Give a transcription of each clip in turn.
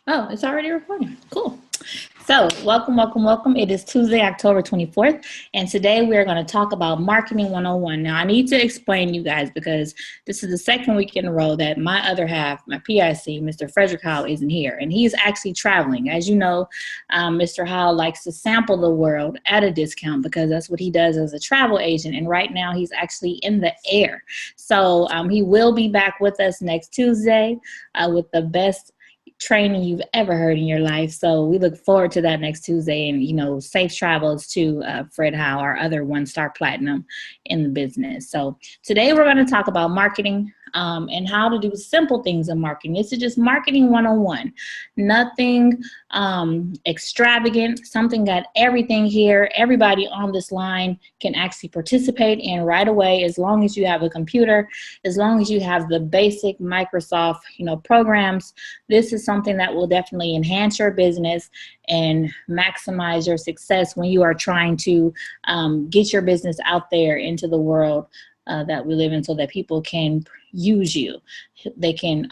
Oh, it's already recording. Cool. So, welcome. It is Tuesday, October 24th, and today we are going to talk about Marketing 101. Now, I need to explain you guys because this is the second week in a row that my other half, my PIC, Mr. Frederick Howell, isn't here, and he's actually traveling. As you know, Mr. Howell likes to sample the world at a discount because that's what he does as a travel agent, and right now he's actually in the air. So, he will be back with us next Tuesday with the best training you've ever heard in your life. So we look forward to that next Tuesday, and safe travels to Fred Howe, our other one-star platinum in the business. So today we're going to talk about marketing and how to do simple things in marketing. This is just marketing 101. Nothing extravagant, something got everything here. Everybody on this line can actually participate in right away as long as you have a computer, as long as you have the basic Microsoft programs. This is something that will definitely enhance your business and maximize your success when you are trying to get your business out there into the world that we live in, so that people can use you. They can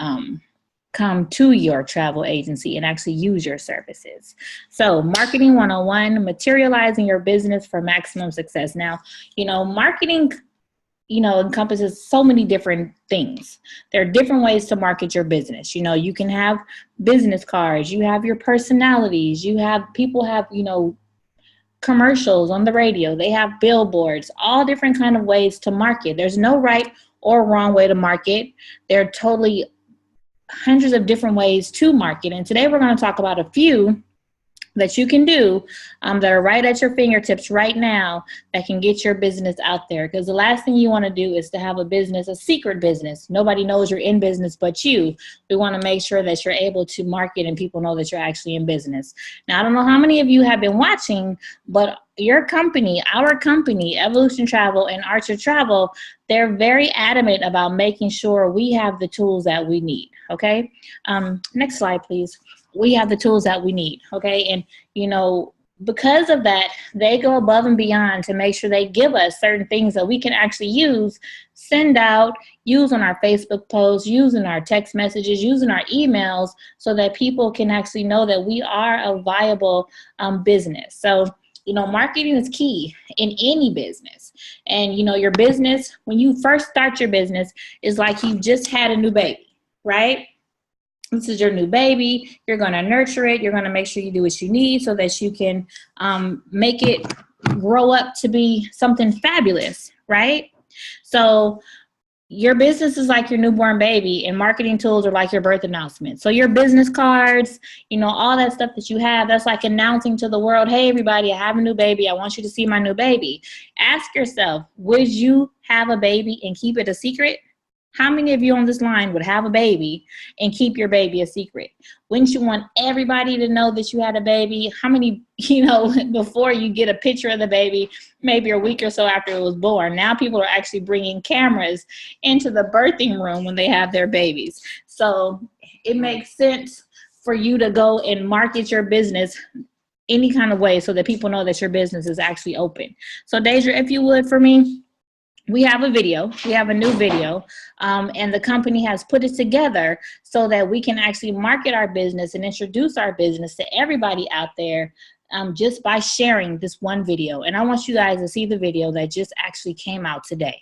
come to your travel agency and actually use your services. So Marketing 101, materializing your business for maximum success. Now, marketing encompasses so many different things. There are different ways to market your business. You can have business cards, you have your personalities, people have commercials on the radio, they have billboards, all different kind of ways to market. There's no right or wrong way to market. There are totally hundreds of different ways to market. And today we're going to talk about a few that you can do that are right at your fingertips right now that can get your business out there. Because the last thing you want to do is to have a business, a secret business. Nobody knows you're in business but you. We want to make sure that you're able to market and people know that you're actually in business. Now, I don't know how many of you have been watching, but your company, our company, Evolution Travel and Archer Travel, they're very adamant about making sure we have the tools that we need, okay? Next slide, please. We have the tools that we need, okay? And, because of that, they go above and beyond to make sure they give us certain things that we can actually use, send out, use on our Facebook posts, use in our text messages, use in our emails, so that people can actually know that we are a viable business. So, marketing is key in any business. And, your business, when you first start your business, is like you just had a new baby, right? This is your new baby. You're going to nurture it. You're going to make sure you do what you need so that you can make it grow up to be something fabulous, right? So your business is like your newborn baby, and marketing tools are like your birth announcement. So your business cards, all that stuff that you have, that's like announcing to the world, hey, everybody, I have a new baby. I want you to see my new baby. Ask yourself, would you have a baby and keep it a secret? How many of you on this line would have a baby and keep your baby a secret? Wouldn't you want everybody to know that you had a baby? How many, before you get a picture of the baby, maybe a week or so after it was born? Now people are actually bringing cameras into the birthing room when they have their babies. So it makes sense for you to go and market your business any kind of way so that people know that your business is actually open. So Deidre, if you would, for me, we have a video, we have a new video, and the company has put it together so that we can actually market our business and introduce our business to everybody out there just by sharing this one video. And I want you guys to see the video that just actually came out today.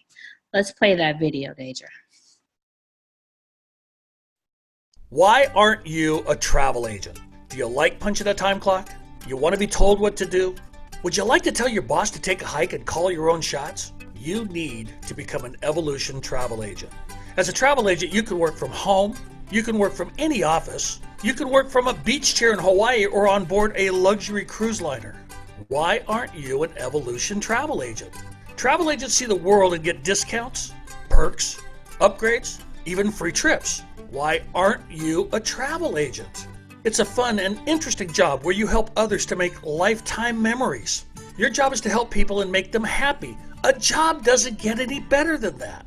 Let's play that video, Deidre. Why aren't you a travel agent? Do you like punching a time clock? You want to be told what to do? Would you like to tell your boss to take a hike and call your own shots? You need to become an Evolution travel agent. As a travel agent, you can work from home, you can work from any office, you can work from a beach chair in Hawaii or on board a luxury cruise liner. Why aren't you an Evolution travel agent? Travel agents see the world and get discounts, perks, upgrades, even free trips. Why aren't you a travel agent? It's a fun and interesting job where you help others to make lifetime memories. Your job is to help people and make them happy. A job doesn't get any better than that.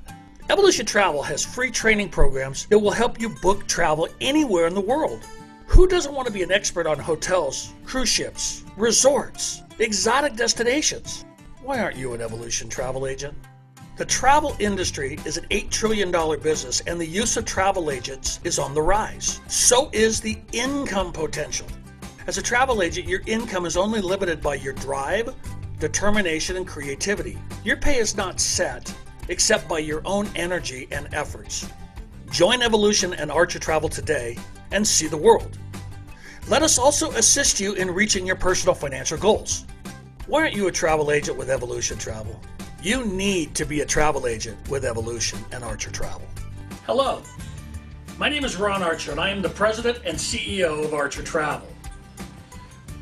Evolution Travel has free training programs that will help you book travel anywhere in the world. Who doesn't want to be an expert on hotels, cruise ships, resorts, exotic destinations? Why aren't you an Evolution travel agent? The travel industry is an $8 trillion business, and the use of travel agents is on the rise. So is the income potential. As a travel agent, your income is only limited by your drive, determination, and creativity. Your pay is not set except by your own energy and efforts. Join Evolution and Archer Travel today and see the world. Let us also assist you in reaching your personal financial goals. Why aren't you a travel agent with Evolution Travel? You need to be a travel agent with Evolution and Archer Travel. Hello, my name is Ron Archer, and I am the President and CEO of Archer Travel.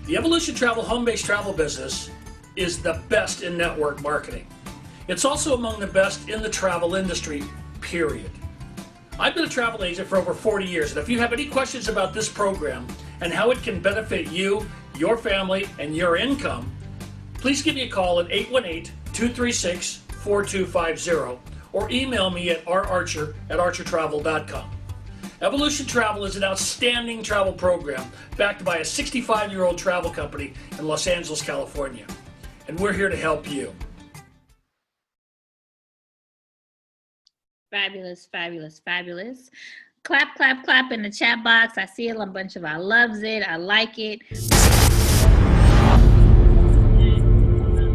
The Evolution Travel home-based travel business is the best in network marketing. It's also among the best in the travel industry, period. I've been a travel agent for over 40 years, and if you have any questions about this program and how it can benefit you, your family, and your income, please give me a call at 818-236-4250 or email me at rarcher@archertravel.com. Evolution Travel is an outstanding travel program backed by a 65-year-old travel company in Los Angeles, California, and we're here to help you. Fabulous, fabulous, fabulous. Clap, clap, clap in the chat box. I see a bunch of I loves it. I like it.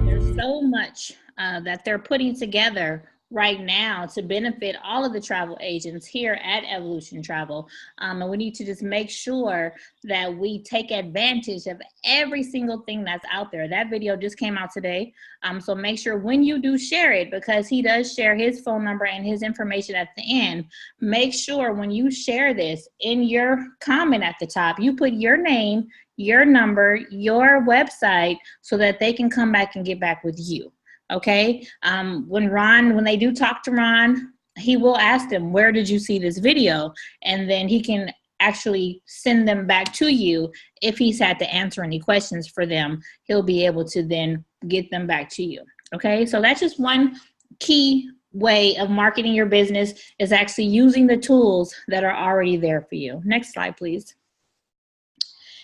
There's so much that they're putting together right now to benefit all of the travel agents here at Evolution Travel. And we need to just make sure that we take advantage of every single thing that's out there. That video just came out today. So make sure when you do share it, because he does share his phone number and his information at the end, make sure when you share this in your comment at the top, you put your name, your number, your website, so that they can come back and get back with you. Okay, when they do talk to Ron, he will ask them, where did you see this video? And then he can actually send them back to you. If he's had to answer any questions for them, he'll be able to then get them back to you. Okay, so that's just one key way of marketing your business, is actually using the tools that are already there for you. Next slide, please.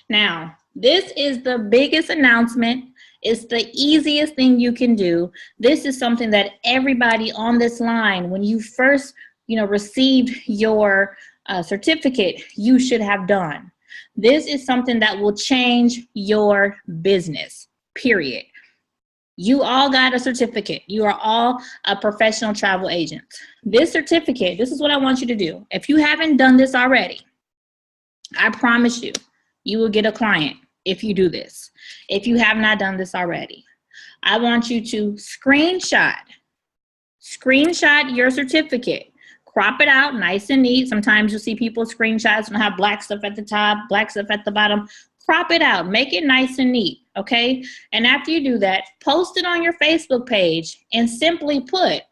Now, this is the biggest announcement. It's the easiest thing you can do. This is something that everybody on this line, when you first, received your certificate, you should have done. This is something that will change your business, period. You all got a certificate. You are all a professional travel agent. This certificate, this is what I want you to do. If you haven't done this already, I promise you, you will get a client if you do this. If you have not done this already, I want you to screenshot your certificate, crop it out nice and neat. Sometimes you'll see people screenshots and have black stuff at the top, black stuff at the bottom. Crop it out, make it nice and neat, okay? And after you do that, post it on your Facebook page and simply put,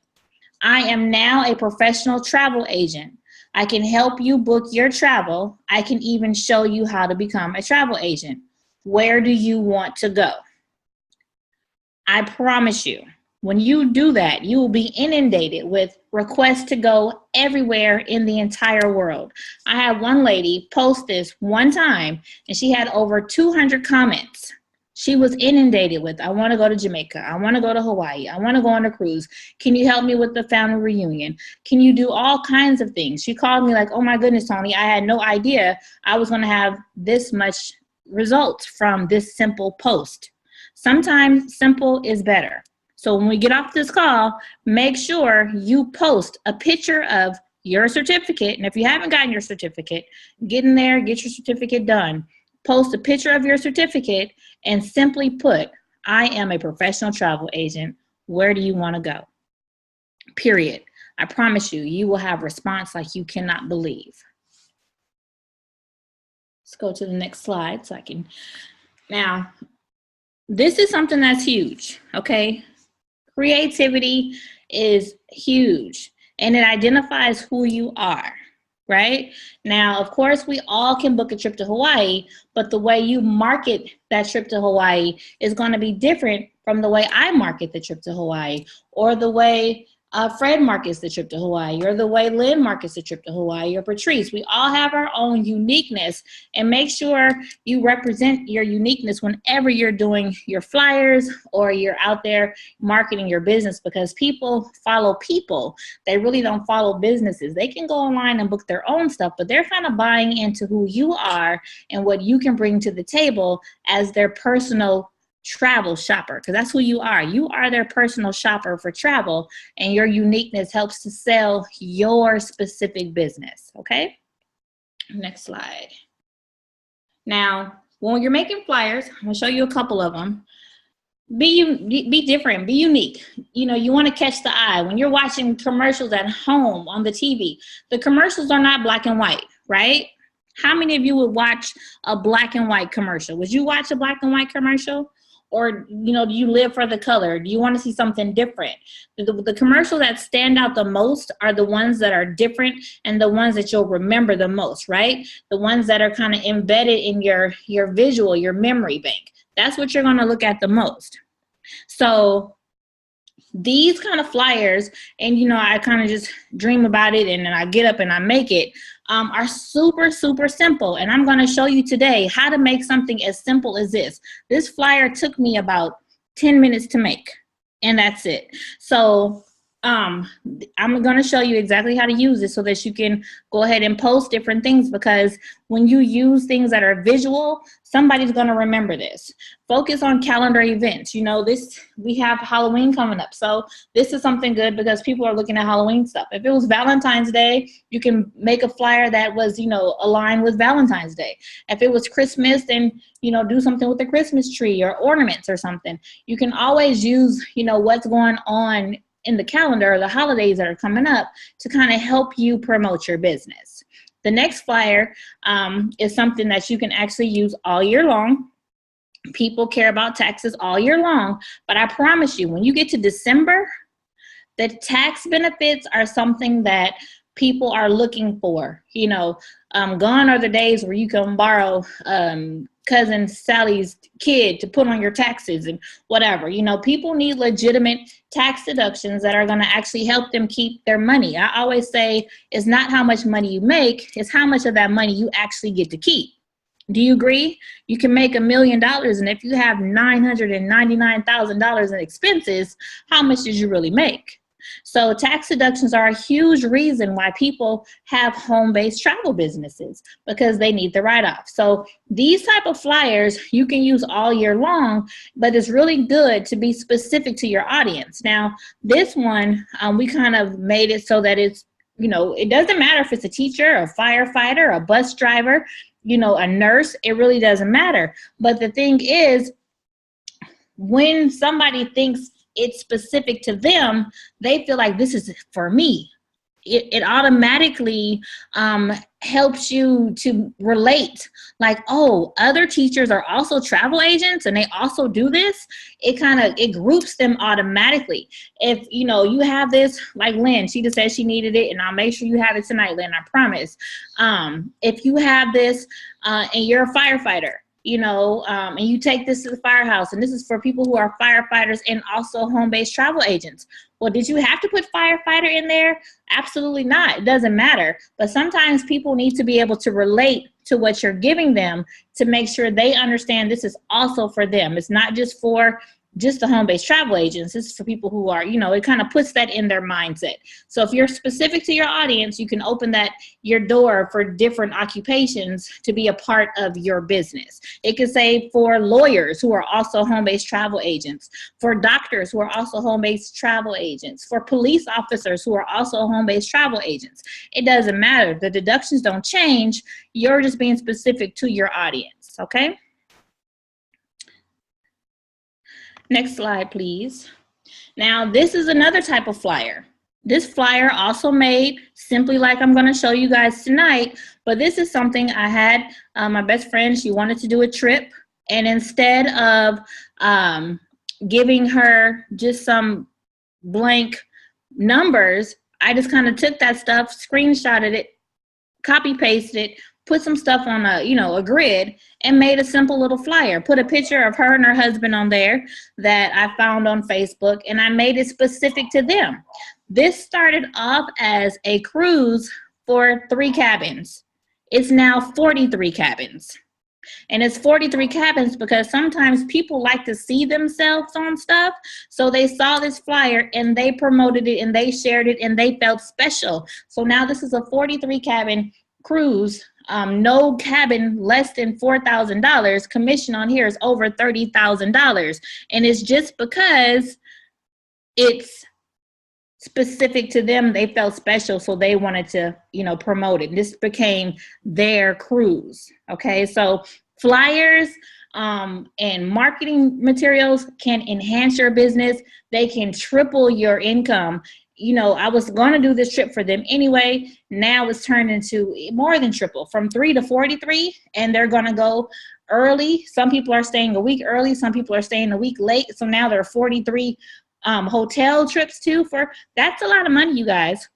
I am now a professional travel agent. I can help you book your travel. I can even show you how to become a travel agent. Where do you want to go? I promise you, when you do that, you will be inundated with requests to go everywhere in the entire world. I had one lady post this one time, and she had over 200 comments. She was inundated with, I want to go to Jamaica. I want to go to Hawaii. I want to go on a cruise. Can you help me with the family reunion? Can you do all kinds of things? She called me like, oh my goodness, Toni, I had no idea I was going to have this much results from this simple post. Sometimes simple is better. So when we get off this call, make sure you post a picture of your certificate. And if you haven't gotten your certificate, get in there, get your certificate done. Post a picture of your certificate and simply put, I am a professional travel agent. Where do you want to go? Period. I promise you, you will have response like you cannot believe. Let's go to the next slide so I can. Now, this is something that's huge, okay? Creativity is huge, and it identifies who you are, right? Now, of course, we all can book a trip to Hawaii, but the way you market that trip to Hawaii is going to be different from the way I market the trip to Hawaii, or the way Fred markets the trip to Hawaii, or the way Lynn markets the trip to Hawaii, or Patrice. We all have our own uniqueness, and make sure you represent your uniqueness whenever you're doing your flyers or you're out there marketing your business, because people follow people. They really don't follow businesses. They can go online and book their own stuff, but they're kind of buying into who you are and what you can bring to the table as their personal travel shopper, because that's who you are. You are their personal shopper for travel, and your uniqueness helps to sell your specific business. Okay, next slide. Now, when you're making flyers, I'm gonna show you a couple of them. Be different, be unique. You know, you want to catch the eye. When you're watching commercials at home on the TV, the commercials are not black and white, right? How many of you would watch a black and white commercial? Would you watch a black and white commercial? Or, you know, do you live for the color? Do you want to see something different? The commercials that stand out the most are the ones that are different and the ones that you'll remember the most, right? The ones that are kind of embedded in your visual, your memory bank. That's what you're going to look at the most. So these kind of flyers, and you know, I kind of just dream about it and then I get up and I make it, are super, super simple. And I'm going to show you today how to make something as simple as this. This flyer took me about 10 minutes to make, and that's it. So I'm going to show you exactly how to use it so that you can go ahead and post different things, because when you use things that are visual, somebody's going to remember this. Focus on calendar events. You know, we have Halloween coming up. So this is something good because people are looking at Halloween stuff. If it was Valentine's Day, you can make a flyer that was, you know, aligned with Valentine's Day. If it was Christmas, then, you know, do something with the Christmas tree or ornaments or something. You can always use, you know, what's going on in the calendar or the holidays that are coming up to kind of help you promote your business. The next flyer is something that you can actually use all year long. People care about taxes all year long, but I promise you, when you get to December, the tax benefits are something that people are looking for. You know, gone are the days where you can borrow cousin Sally's kid to put on your taxes and whatever. You know, people need legitimate tax deductions that are going to actually help them keep their money. I always say it's not how much money you make, it's how much of that money you actually get to keep. Do you agree? You can make $1 million, and if you have $999,000 in expenses, how much did you really make? So tax deductions are a huge reason why people have home-based travel businesses, because they need the write-off. So these type of flyers you can use all year long, but it's really good to be specific to your audience. Now, this one, we kind of made it so that it's, you know, it doesn't matter if it's a teacher, a firefighter, a bus driver, you know, a nurse, it really doesn't matter. But the thing is, when somebody thinks it's specific to them, they feel like this is for me. It automatically helps you to relate, like, oh, other teachers are also travel agents and they also do this. It groups them automatically. If, you know, you have this, like Lynn, she just said she needed it, and I'll make sure you have it tonight, Lynn, I promise. If you have this and you're a firefighter, you know, and you take this to the firehouse, and this is for people who are firefighters and also home-based travel agents. Well, did you have to put firefighter in there? Absolutely not. It doesn't matter. But sometimes people need to be able to relate to what you're giving them to make sure they understand this is also for them. It's not just for just the home-based travel agents. This is for people who are, you know, it kind of puts that in their mindset. So if you're specific to your audience, you can open your door for different occupations to be a part of your business. It could say for lawyers who are also home-based travel agents, for doctors who are also home-based travel agents, for police officers who are also home-based travel agents. It doesn't matter. The deductions don't change. You're just being specific to your audience, okay? Next slide, please. Now, this is another type of flyer. This flyer also made simply like I'm going to show you guys tonight, but this is something I had my best friend, she wanted to do a trip, and instead of giving her just some blank numbers, I just kind of took that stuff, screenshotted it, copy pasted it, put some stuff on a grid, and made a simple little flyer. Put a picture of her and her husband on there that I found on Facebook, and I made it specific to them. This started off as a cruise for 3 cabins. It's now 43 cabins. And it's 43 cabins because sometimes people like to see themselves on stuff. So they saw this flyer and they promoted it and they shared it and they felt special. So now this is a 43 cabin cruise. No cabin less than $4,000. Commission on here is over $30,000. And it's just because it's specific to them, they felt special, so they wanted to, you know, promote it. This became their cruise. Okay, so flyers and marketing materials can enhance your business. They can triple your income. You know, I was going to do this trip for them anyway. Now it's turned into more than triple, from 3 to 43, and they're going to go early. Some people are staying a week early. Some people are staying a week late. So now there are 43 hotel trips too. That's a lot of money, you guys.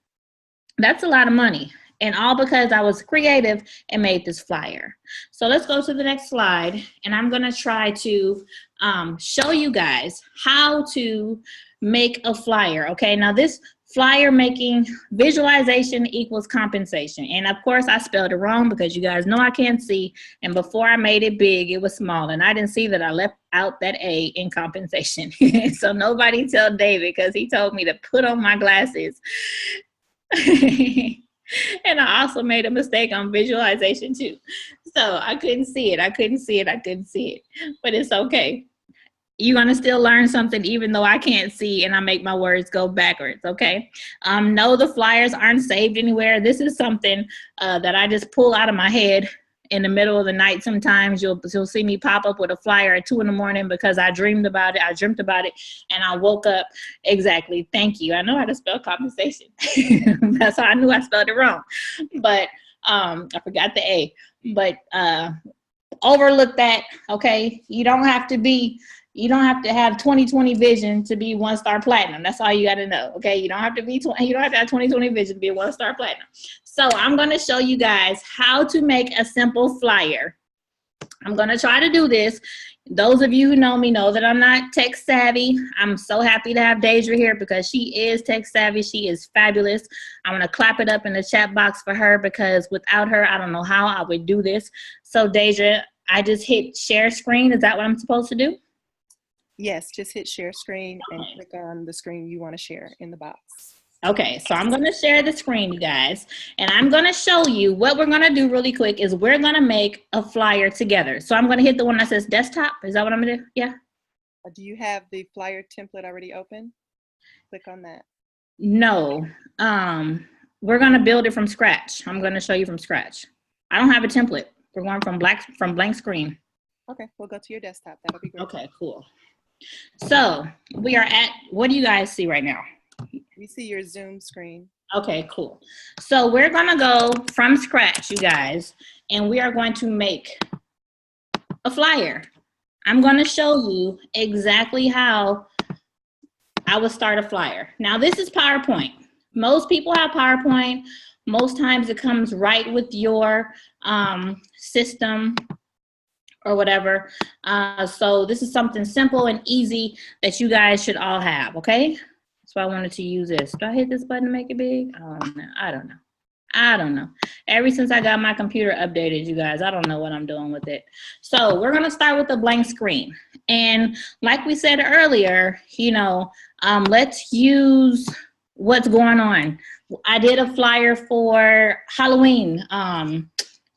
That's a lot of money. And all because I was creative and made this flyer. So let's go to the next slide. And I'm going to try to show you guys how to make a flyer. Okay, now this flyer making, visualization equals compensation. And of course I spelled it wrong because you guys know I can't see. And before I made it big, it was small. And I didn't see that I left out that A in compensation. So nobody tell David, because he told me to put on my glasses. And I also made a mistake on visualization too. So I couldn't see it. I couldn't see it. But it's okay. You're going to still learn something even though I can't see and I make my words go backwards, okay? No, the flyers aren't saved anywhere. This is something that I just pull out of my head in the middle of the night. Sometimes you'll see me pop up with a flyer at 2 in the morning because I dreamt about it, and I woke up. Exactly. Thank you. I know how to spell compensation. That's how I knew I spelled it wrong. But I forgot the A. But overlook that, okay? You don't have to have 20/20 vision to be 1-star platinum. That's all you got to know. Okay. You don't have to have 20/20 vision to be a 1-star platinum. So I'm going to show you guys how to make a simple flyer. I'm going to try to do this. Those of you who know me know that I'm not tech savvy. I'm so happy to have Deidre here because she is tech savvy. She is fabulous. I want to clap it up in the chat box for her because without her, I don't know how I would do this. So Deidre, I just hit share screen. Is that what I'm supposed to do? Yes, just hit share screen and click on the screen you want to share in the box. Okay, so I'm going to share the screen, you guys, and I'm going to show you what we're going to do really quick is we're going to make a flyer together. So I'm going to hit the one that says desktop. Is that what I'm going to do? Yeah. Do you have the flyer template already open? Click on that. No, we're going to build it from scratch. I'm going to show you from scratch. I don't have a template. We're going from blank screen. Okay, we'll go to your desktop. That'll be great. Okay, cool. So we are at, what do you guys see right now? We see your Zoom screen. Okay, cool. So we're going to go from scratch, you guys, and we are going to make a flyer. I'm going to show you exactly how I would start a flyer. Now, this is PowerPoint. Most people have PowerPoint. Most times it comes right with your system or whatever. So this is something simple and easy that you guys should all have, okay? So I wanted to use this. Do I hit this button to make it big? Oh, no, I don't know. Ever since I got my computer updated, you guys, I don't know what I'm doing with it. So we're gonna start with a blank screen. And like we said earlier, you know, let's use what's going on. I did a flyer for Halloween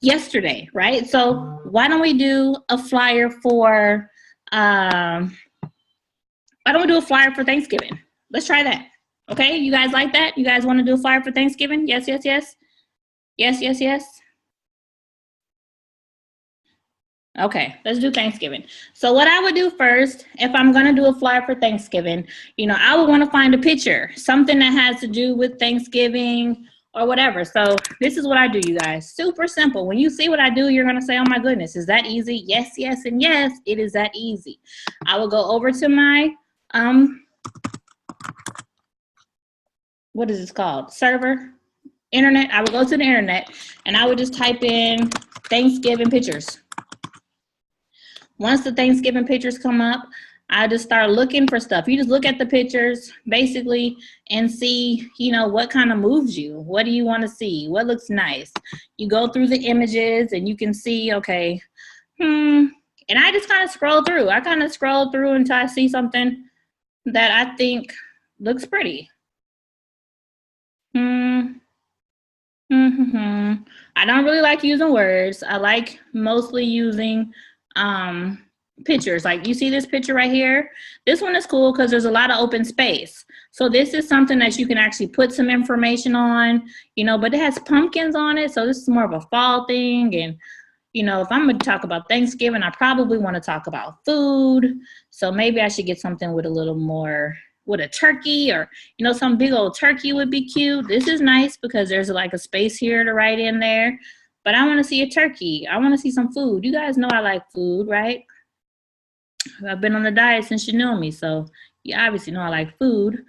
yesterday, right? So why don't we do a flyer for, Thanksgiving? Let's try that. Okay, you guys like that? You guys want to do a flyer for Thanksgiving? Yes, yes, yes. Yes, yes, yes. Okay, let's do Thanksgiving. So what I would do first, if I'm going to do a flyer for Thanksgiving, you know, I would want to find a picture, something that has to do with Thanksgiving or whatever. So this is what I do, you guys. Super simple. When you see what I do, you're going to say, oh my goodness, is that easy? Yes, yes, and yes, it is that easy. I will go over to my, what is this called? Server, internet. I would go to the internet and I would just type in Thanksgiving pictures. Once the Thanksgiving pictures come up, I just start looking for stuff. You just look at the pictures basically and see, you know, what kind of moves you. What do you want to see? What looks nice? You go through the images and you can see, okay, and I just kind of scroll through. I kind of scroll through until I see something that I think looks pretty. I don't really like using words. I like mostly using pictures. Like you see this picture right here. This one is cool because there's a lot of open space. So this is something that you can actually put some information on, you know, but it has pumpkins on it. So this is more of a fall thing. And, you know, if I'm going to talk about Thanksgiving, I probably want to talk about food. So maybe I should get something with a little more, with a turkey, or, you know, some big old turkey would be cute. This is nice because there's like a space here to write in there. But I want to see a turkey. I want to see some food. You guys know I like food, right? I've been on the diet since you knew me, so you obviously know I like food.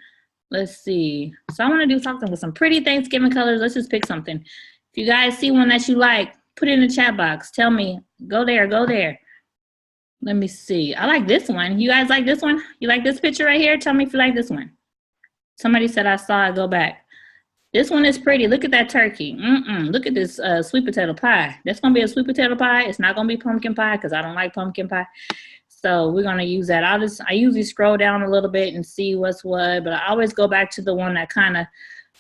Let's see. So I want to do something with some pretty Thanksgiving colors. Let's just pick something. If you guys see one that you like, put it in the chat box. Tell me, go there, go there. Let me see. I like this one. You guys like this one? You like this picture right here? Tell me if you like this one. Somebody said I saw it. Go back. This one is pretty. Look at that turkey. Look at this sweet potato pie. That's going to be a sweet potato pie. It's not going to be pumpkin pie because I don't like pumpkin pie. So we're going to use that. I usually scroll down a little bit and see what's what, but I always go back to the one that kind of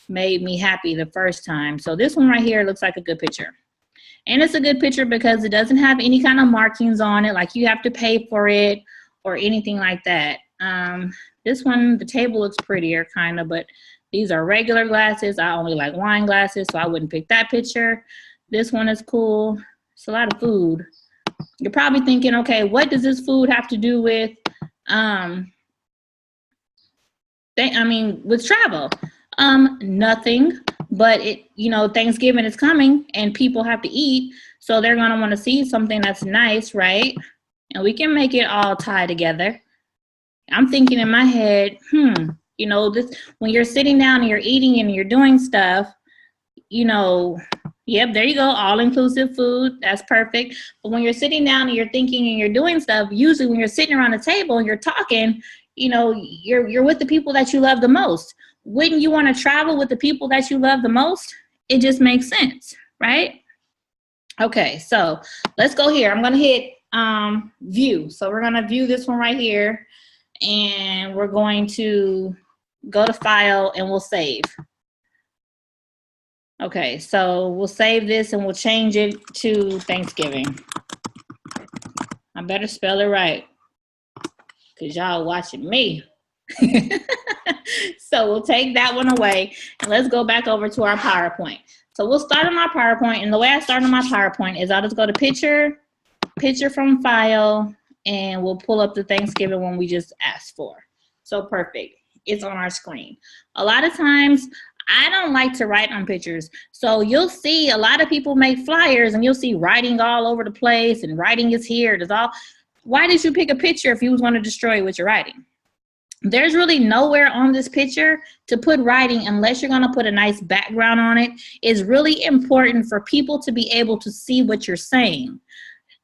made me happy the first time. So this one right here looks like a good picture. And it's a good picture because it doesn't have any kind of markings on it, like you have to pay for it or anything like that. This one, the table looks prettier kind of, but these are regular glasses. I only like wine glasses, so I wouldn't pick that picture. This one is cool. It's a lot of food. You're probably thinking, okay, what does this food have to do with, with travel? Nothing, but it, you know, Thanksgiving is coming and people have to eat, so they're gonna want to see something that's nice, right? And we can make it all tie together. I'm thinking in my head, you know, this, when you're sitting down and you're eating and you're doing stuff, you know, yep, there you go, all-inclusive food, that's perfect. But when you're sitting down and you're thinking and you're doing stuff, usually when you're sitting around a table and you're talking, you know, you're with the people that you love the most. Wouldn't you want to travel with the people that you love the most? It just makes sense, right? Okay, so let's go here. I'm going to hit view. So we're going to view this one right here, and we're going to go to file and we'll save. Okay, so we'll save this and we'll change it to Thanksgiving. I better spell it right because y'all watching me. So we'll take that one away and let's go back over to our PowerPoint. So we'll start on our PowerPoint, and the way I start on my PowerPoint is I'll just go to picture from file, and we'll pull up the Thanksgiving one we just asked for. So perfect. It's on our screen. A lot of times I don't like to write on pictures. So you'll see a lot of people make flyers and you'll see writing all over the place and writing is here. There's all. Why did you pick a picture if you was going to destroy it with your writing? There's really nowhere on this picture to put writing unless you're going to put a nice background on it. It's really important for people to be able to see what you're saying.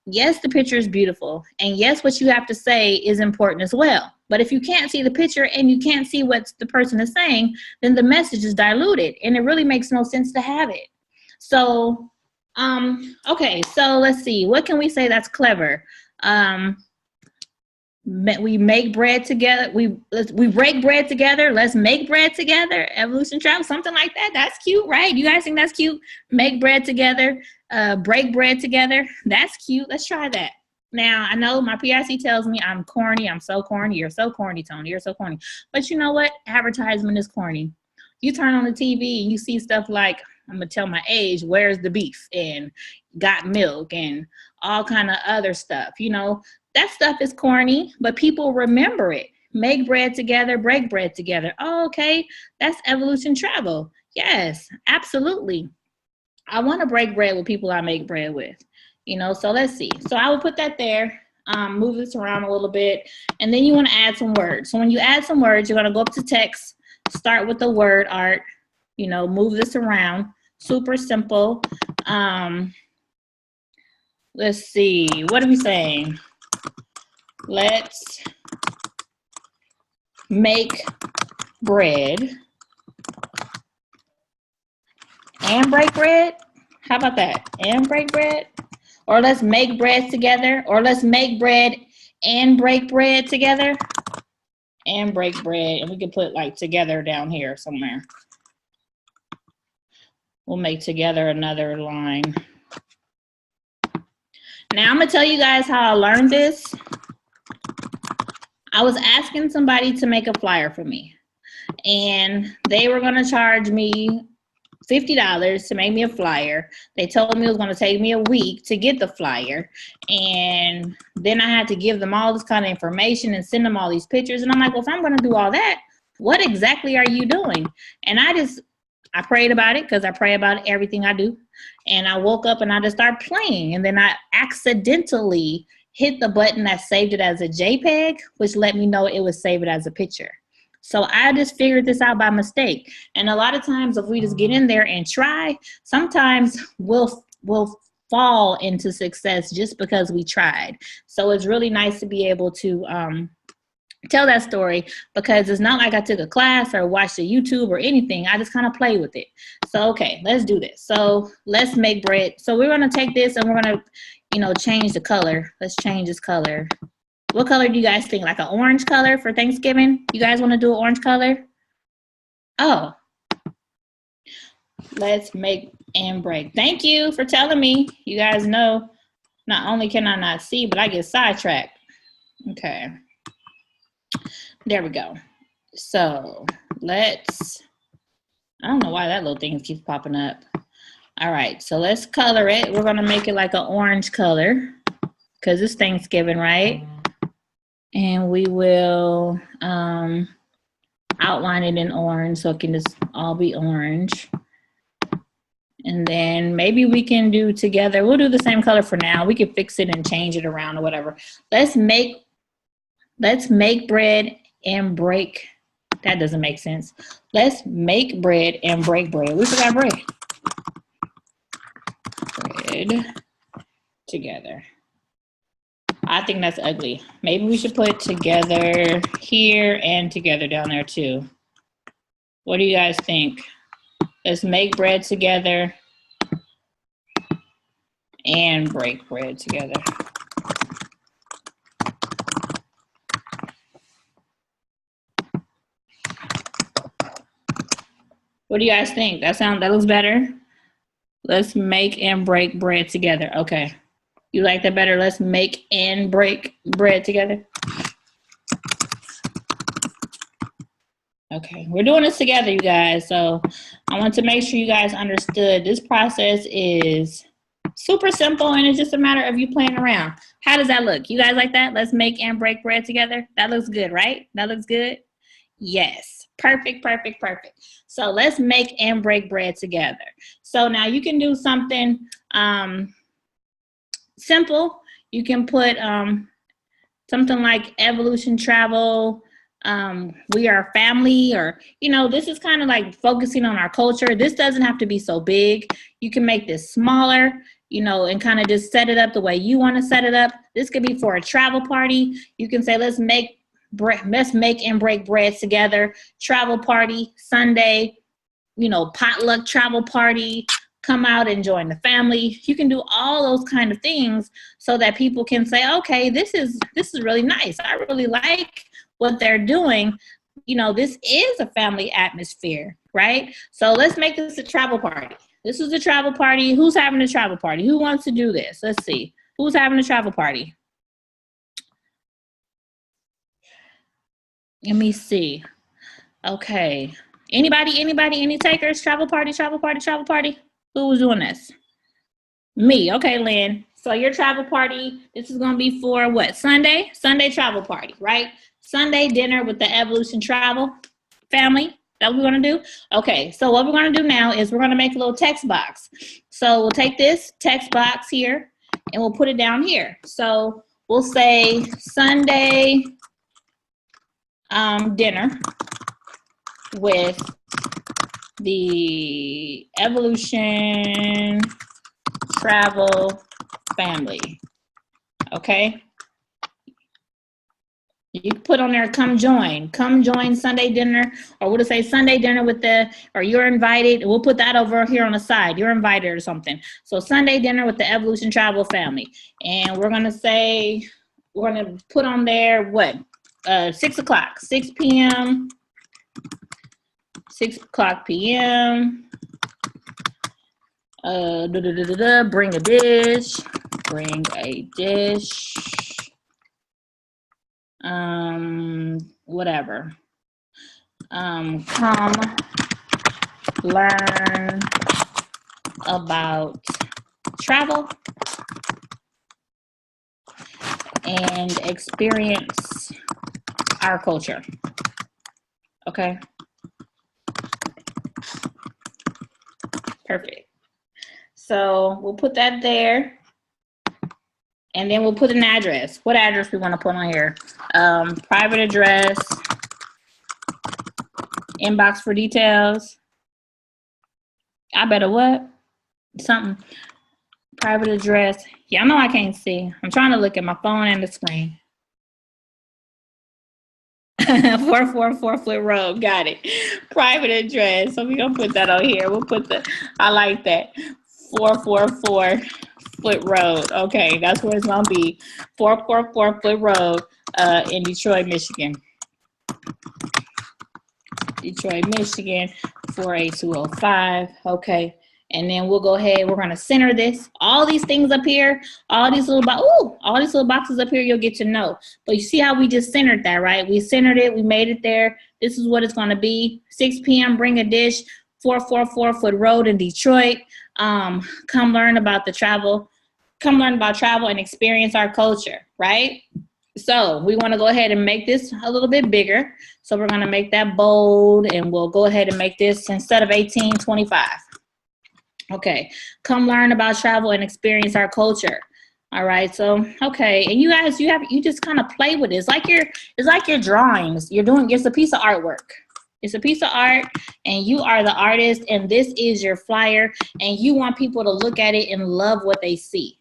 Yes, the picture is beautiful, and yes, what you have to say is important as well. But if you can't see the picture and you can't see what the person is saying, then the message is diluted, and it really makes no sense to have it. So, okay, so let's see. What can we say that's clever? We make bread together. We break bread together. Let's make bread together. Evolution travel, something like that. That's cute, right? You guys think that's cute? Make bread together. Break bread together. That's cute. Let's try that. Now, I know my PIC tells me I'm corny. I'm so corny. You're so corny, Toni. You're so corny. But you know what? Advertisement is corny. You turn on the TV and you see stuff like, I'm going to tell my age, where's the beef? And got milk and all kind of other stuff. You know, that stuff is corny, but people remember it. Make bread together, break bread together. Oh, okay, that's evolution travel. Yes, absolutely. I want to break bread with people I make bread with. You know, so let's see. So I will put that there, move this around a little bit, and then you want to add some words. So when you add some words, you're going to go up to text, start with the word art, you know, move this around. Super simple. Let's see. What are we saying? Let's make bread and break bread. How about that? And break bread? Or let's make bread together. Or let's make bread and break bread together. And break bread. And we can put like together down here somewhere. We'll make together another line. Now I'm going to tell you guys how I learned this. I was asking somebody to make a flyer for me. And they were going to charge me $50 to make me a flyer. They told me it was going to take me a week to get the flyer. And then I had to give them all this kind of information and send them all these pictures. And I'm like, well, if I'm going to do all that, what exactly are you doing? And I prayed about it because I pray about everything I do. And I woke up and I just started playing. And then I accidentally hit the button that saved it as a JPEG, which let me know it would save it as a picture. So I just figured this out by mistake. And a lot of times if we just get in there and try, sometimes we'll fall into success just because we tried. So it's really nice to be able to tell that story, because it's not like I took a class or watched a YouTube or anything. I just kind of play with it. So, okay, let's do this. So let's make bread. So we're going to take this and we're going to, change the color. Let's change this color. What color do you guys think? Like an orange color for Thanksgiving? You guys want to do an orange color? Oh. Let's make and break. Thank you for telling me. You guys know, not only can I not see, but I get sidetracked. Okay. There we go. So I don't know why that little thing keeps popping up. All right, so let's color it. We're gonna make it like an orange color because it's Thanksgiving, right? And we will outline it in orange so it can just all be orange. And then maybe we can do together, we'll do the same color for now. We can fix it and change it around or whatever. Let's make bread and break. That doesn't make sense. Let's make bread and break bread. We forgot bread. Bread together. I think that's ugly. Maybe we should put together here and together down there too. What do you guys think? Let's make bread together and break bread together. What do you guys think? That looks better? Let's make and break bread together. Okay. You like that better? Let's make and break bread together. Okay, we're doing this together, you guys. So I want to make sure you guys understood this process is super simple and it's just a matter of you playing around. How does that look? You guys like that? Let's make and break bread together. That looks good, right? That looks good? Yes. Perfect, perfect, perfect. So let's make and break bread together. So now you can do something simple. You can put something like evolution travel, we are family, or this is kind of like focusing on our culture. This doesn't have to be so big. You can make this smaller, and kind of just set it up the way you want to set it up. This could be for a travel party. You can say, let's make and break bread together. Travel party, Sunday, potluck travel party. Come out and join the family. You can do all those kind of things so that people can say, okay, this is really nice. I really like what they're doing. This is a family atmosphere, right? So let's make this a travel party. This is a travel party. Who's having a travel party? Who wants to do this? Let's see. Who's having a travel party? Let me see. Okay. Anybody, any takers? Travel party, travel party, travel party? Who was doing this? Me. Okay, Lynn. So your travel party, this is going to be for what? Sunday? Sunday travel party, right? Sunday dinner with the Evolution Travel family. That what we're going to do? Okay, so what we're going to do now is we're going to make a little text box. So we'll take this text box here and we'll put it down here. So we'll say Sunday dinner with the Evolution Travel family. Okay. You can put on there, come join Sunday dinner, or we'll say Sunday dinner with or you're invited. We'll put that over here on the side. You're invited or something. So Sunday dinner with the Evolution Travel family. And we're going to put on there what? 6 o'clock, 6 p.m., 6 o'clock p.m. Bring a dish. Whatever. Come learn about travel and experience our culture. Okay. Perfect. So we'll put that there. And then we'll put an address. What address we want to put on here? Private address. Inbox for details. I better what? Something. Private address. Yeah, I know I can't see. I'm trying to look at my phone and the screen. 444 Flip Road. Got it. Private address. So we're going to put that on here. We'll put I like that. 444 Flip Road. Okay, that's where it's going to be. 444 Flip Road in Detroit, Michigan. Detroit, Michigan, 48205. Okay. And then we'll go ahead. We're going to center this. All these things up here, all these little boxes up here, you'll get to know. But you see how we just centered that, right? We centered it. We made it there. This is what it's going to be. 6 p.m. Bring a dish. 444 Foot Road in Detroit. Come learn about travel and experience our culture, right? So we want to go ahead and make this a little bit bigger. So we're going to make that bold, and we'll go ahead and make this, instead of 18, 25. Okay, come learn about travel and experience our culture. All right, so okay, and you guys, you just kind of play with it. It's like your drawings. It's a piece of artwork. It's a piece of art, and you are the artist, and this is your flyer, and you want people to look at it and love what they see.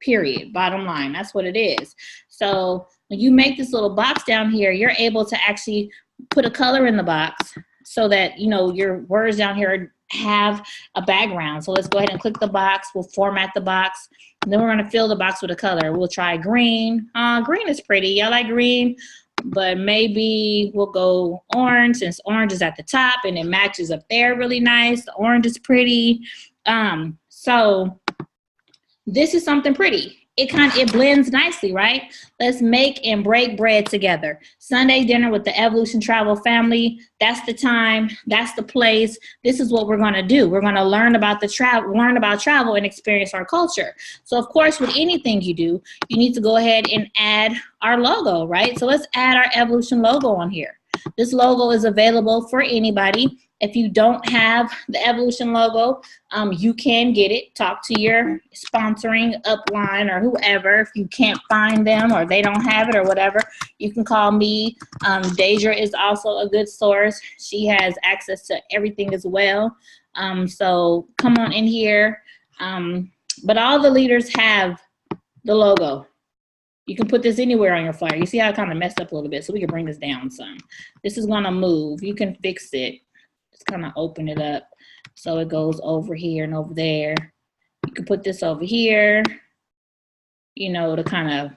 Period. Bottom line, that's what it is. So when you make this little box down here, you're able to actually put a color in the box so that, your words down here have a background. So let's go ahead and click the box. We'll format the box. And then we're going to fill the box with a color. We'll try green. Green is pretty. I like green, but maybe we'll go orange, since orange is at the top and it matches up there really nice. The orange is pretty. So this is something pretty. It blends nicely, right? Let's make and break bread together. Sunday dinner with the Evolution Travel family. That's the time. That's the place. This is what we're going to do. We're going to learn about travel and experience our culture. So of course, with anything you do, you need to go ahead and add our logo, right? So let's add our Evolution logo on here. This logo is available for anybody. If you don't have the Evolution logo, you can get it. Talk to your sponsoring upline or whoever. If you can't find them or they don't have it or whatever, you can call me. Deidre is also a good source. She has access to everything as well. So come on in here. But all the leaders have the logo. You can put this anywhere on your flyer. You see how I kind of messed up a little bit, so we can bring this down some. This is going to move. You can fix it. Just kind of open it up so it goes over here and over there. You can put this over here, to kind of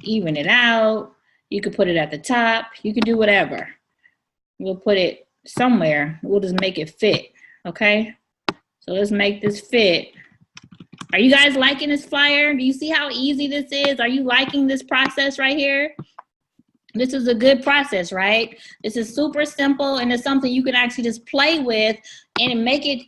even it out. You could put it at the top. You can do whatever. We'll put it somewhere. We'll just make it fit, okay? So let's make this fit. Are you guys liking this flyer? Do you see how easy this is? Are you liking this process right here? This is a good process, right? This is super simple, and it's something you can actually just play with and make it,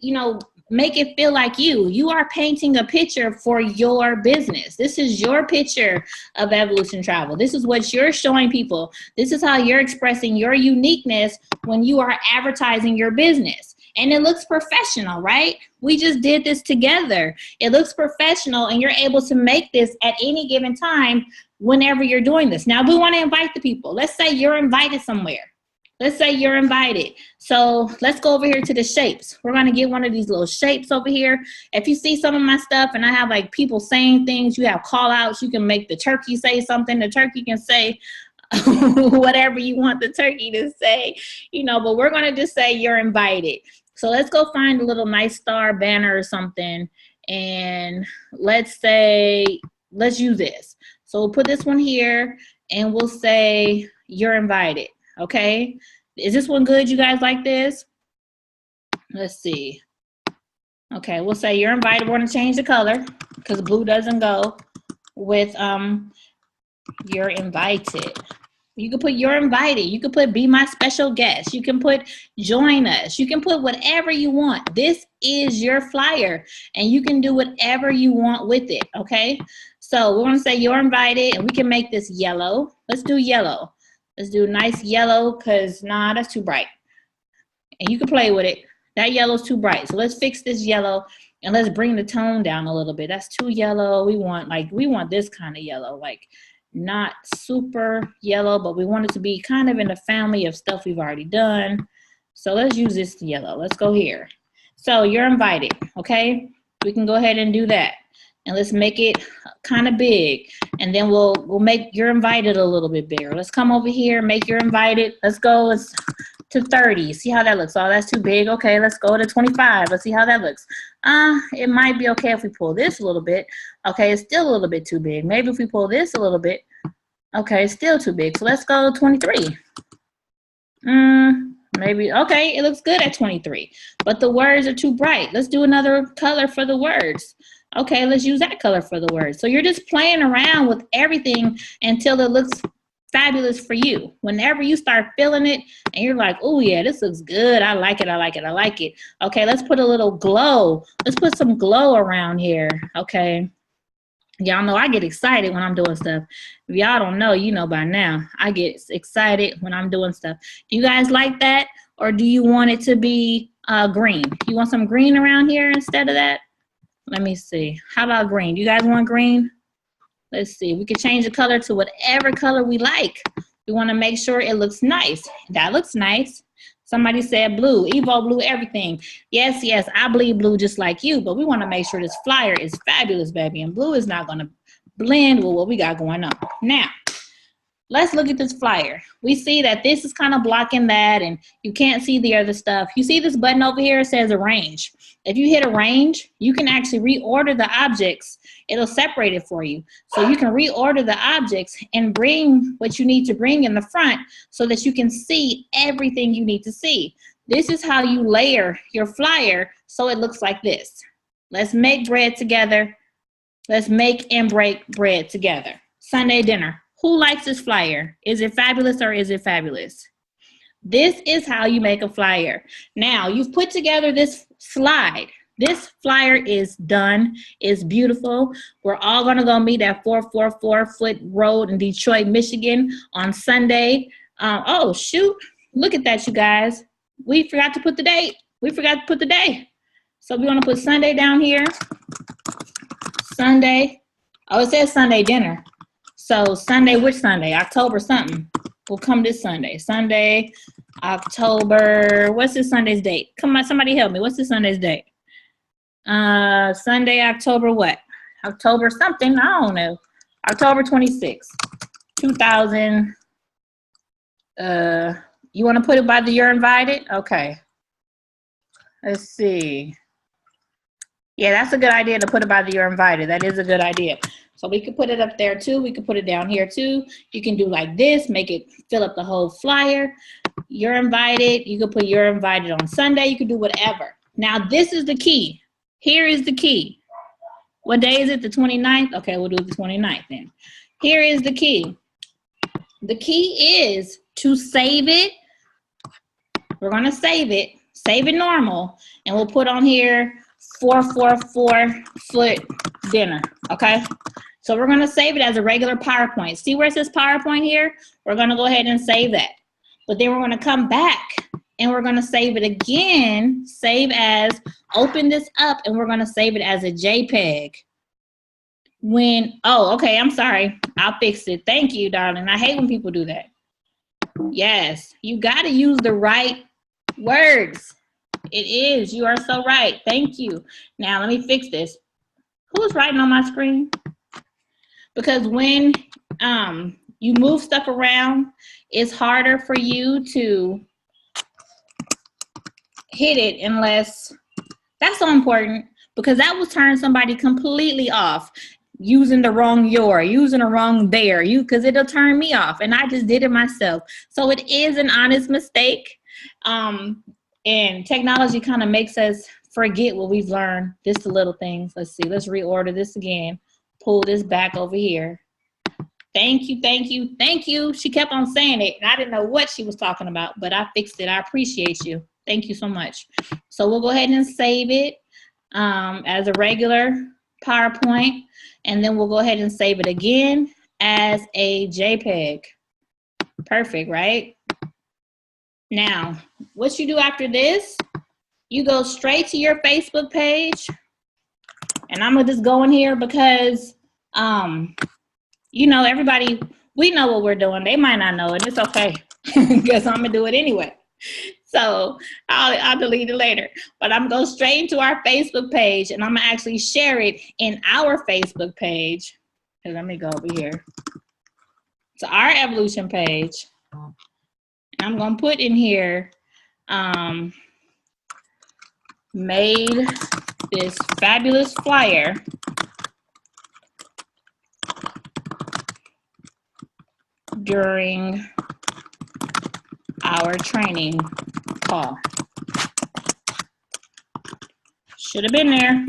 make it feel like you are painting a picture for your business. This is your picture of Evolution Travel. This is what you're showing people. This is how you're expressing your uniqueness when you are advertising your business. And it looks professional, right? We just did this together. It looks professional, and you're able to make this at any given time whenever you're doing this. Now, we want to invite the people. Let's say you're invited somewhere. Let's say you're invited. So let's go over here to the shapes. We're going to get one of these little shapes over here. If you see some of my stuff and I have like people saying things, you have call outs, you can make the turkey say something. The turkey can say, whatever you want the turkey to say, you know, but we're going to just say you're invited. So let's go find a little nice star banner or something. And let's say, let's use this. So we'll put this one here and we'll say you're invited. Okay. Is this one good? You guys like this? Let's see. Okay. We'll say you're invited. We're going to change the color because blue doesn't go with you're invited. You can put you're invited. You can put be my special guest. You can put join us. You can put whatever you want. This is your flyer and you can do whatever you want with it. Okay. So we're going to say you're invited and we can make this yellow. Let's do yellow. Let's do nice yellow because nah, that's too bright. And you can play with it. That yellow's too bright. So let's fix this yellow and let's bring the tone down a little bit. That's too yellow. We want this kind of yellow, like not super yellow, but we want it to be kind of in the family of stuff we've already done. So let's use this yellow. Let's go here. So you're invited, okay? We can go ahead and do that. And let's make it kind of big. And then we'll make you're invited a little bit bigger. Let's come over here, make you're invited. Let's go to 30. See how that looks. Oh, that's too big. Okay, let's go to 25. Let's see how that looks. It might be okay if we pull this a little bit. Okay, it's still a little bit too big. Maybe if we pull this a little bit. Okay, it's still too big. So let's go 23. Maybe, okay, it looks good at 23. But the words are too bright. Let's do another color for the words. Okay, let's use that color for the words. So you're just playing around with everything until it looks fabulous for you. Whenever you start feeling it and you're like, oh yeah, this looks good. I like it. I like it. I like it. Okay, let's put a little glow. Let's put some glow around here. Okay. Y'all know I get excited when I'm doing stuff. If y'all don't know, you know by now. I get excited when I'm doing stuff. Do you guys like that? Or do you want it to be green? You want some green around here instead of that? Let me see. How about green? Do you guys want green? Let's see. We can change the color to whatever color we like. We want to make sure it looks nice. That looks nice. Somebody said blue. Evo blue, everything. Yes, yes, I bleed blue just like you, but we want to make sure this flyer is fabulous, baby. And blue is not going to blend with what we got going on. Now, let's look at this flyer. We see that this is kind of blocking that and you can't see the other stuff. You see this button over here, it says arrange. If you hit arrange, you can actually reorder the objects. It'll separate it for you. So you can reorder the objects and bring what you need to bring in the front so that you can see everything you need to see. This is how you layer your flyer so it looks like this. Let's make bread together. Let's make and break bread together. Sunday dinner. Who likes this flyer? Is it fabulous or is it fabulous? This is how you make a flyer. Now, you've put together this slide. This flyer is done. It's beautiful. We're all going to go meet at 444 Foot Road in Detroit, Michigan on Sunday. Oh, shoot. Look at that, you guys. We forgot to put the date. We forgot to put the day. So we're going to put Sunday down here. Sunday. Oh, it says Sunday dinner. So Sunday, which Sunday? October something. Will come this Sunday. Sunday, October. What's this Sunday's date? Come on, somebody help me. What's this Sunday's date? Sunday, October what? October something. I don't know. October 26th, 2000. You want to put it by the you're invited? Okay. Let's see. Yeah, that's a good idea to put it by the you're invited. That is a good idea. So we could put it up there too. We could put it down here too. You can do like this, make it fill up the whole flyer. You're invited. You could put you're invited on Sunday. You could do whatever. Now this is the key. Here is the key. What day is it? The 29th? Okay, we'll do the 29th then. Here is the key. The key is to save it. We're gonna save it normal, and we'll put on here 444 Foot Dinner, okay? So we're gonna save it as a regular PowerPoint. See where it says PowerPoint here? We're gonna go ahead and save that. But then we're gonna come back and we're gonna save it again, save as, open this up, and we're gonna save it as a JPEG. Oh, okay, I'm sorry. I'll fix it. Thank you, darling. I hate when people do that. Yes, you gotta use the right words. It is, you are so right. Thank you. Now let me fix this. Who's writing on my screen? Because when you move stuff around, it's harder for you to hit it unless, that's so important, because that will turn somebody completely off, using the wrong your, using the wrong there, because it'll turn me off, and I just did it myself. So it is an honest mistake, and technology kind of makes us forget what we've learned, just the little things. Let's see, let's reorder this again, pull this back over here. Thank you, thank you, thank you. She kept on saying it, and I didn't know what she was talking about, but I fixed it. I appreciate you. Thank you so much. So we'll go ahead and save it as a regular PowerPoint, and then we'll go ahead and save it again as a JPEG. Perfect, right? Now, what you do after this, you go straight to your Facebook page, and I'm gonna just go in here because, you know, everybody, we know what we're doing. They might not know it. It's okay, because I'm gonna do it anyway. So I'll delete it later, but I'm going to go straight into our Facebook page, and I'm going to actually share it in our Facebook page. And let me go over here to our evolution page. And I'm going to put in here, made this fabulous flyer during our training call. Should have been there.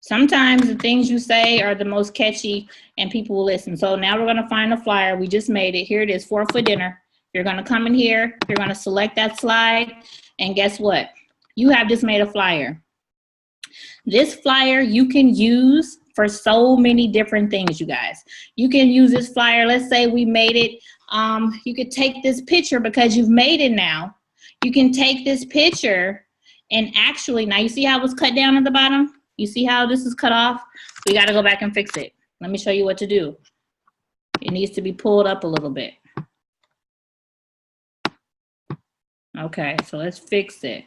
Sometimes the things you say are the most catchy and people will listen. So now we're gonna find the flyer. We just made it. Here it is, 4 for dinner. You're gonna come in here, you're gonna select that slide, and guess what? You have just made a flyer. This flyer you can use for so many different things, you guys. You can use this flyer, let's say we made it, you could take this picture because you've made it now. You can take this picture and actually, now you see how it was cut down at the bottom? You see how this is cut off? We gotta go back and fix it. Let me show you what to do. It needs to be pulled up a little bit. Okay, so let's fix it.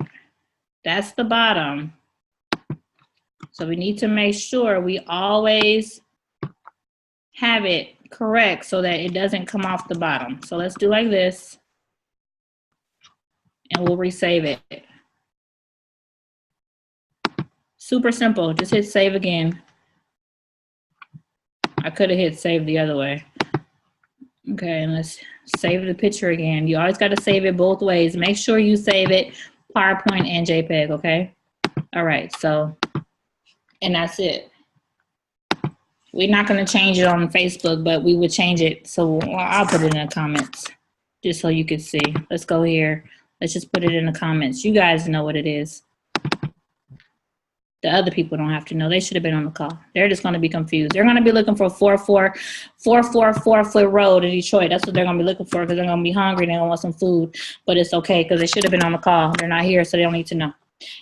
That's the bottom. So we need to make sure we always have it correct so that it doesn't come off the bottom. So let's do like this, and we'll resave it. Super simple, just hit save again. I could have hit save the other way. Okay, and let's save the picture again. You always gotta save it both ways. Make sure you save it PowerPoint and JPEG, okay? All right, so, and that's it. We're not gonna change it on Facebook, but we would change it. So I'll put it in the comments just so you can see. Let's go here. Let's just put it in the comments. You guys know what it is. The other people don't have to know. They should have been on the call. They're just gonna be confused. They're gonna be looking for 444 Foot Road in Detroit. That's what they're gonna be looking for because they're gonna be hungry and they're gonna want some food. But it's okay because they should have been on the call. They're not here, so they don't need to know.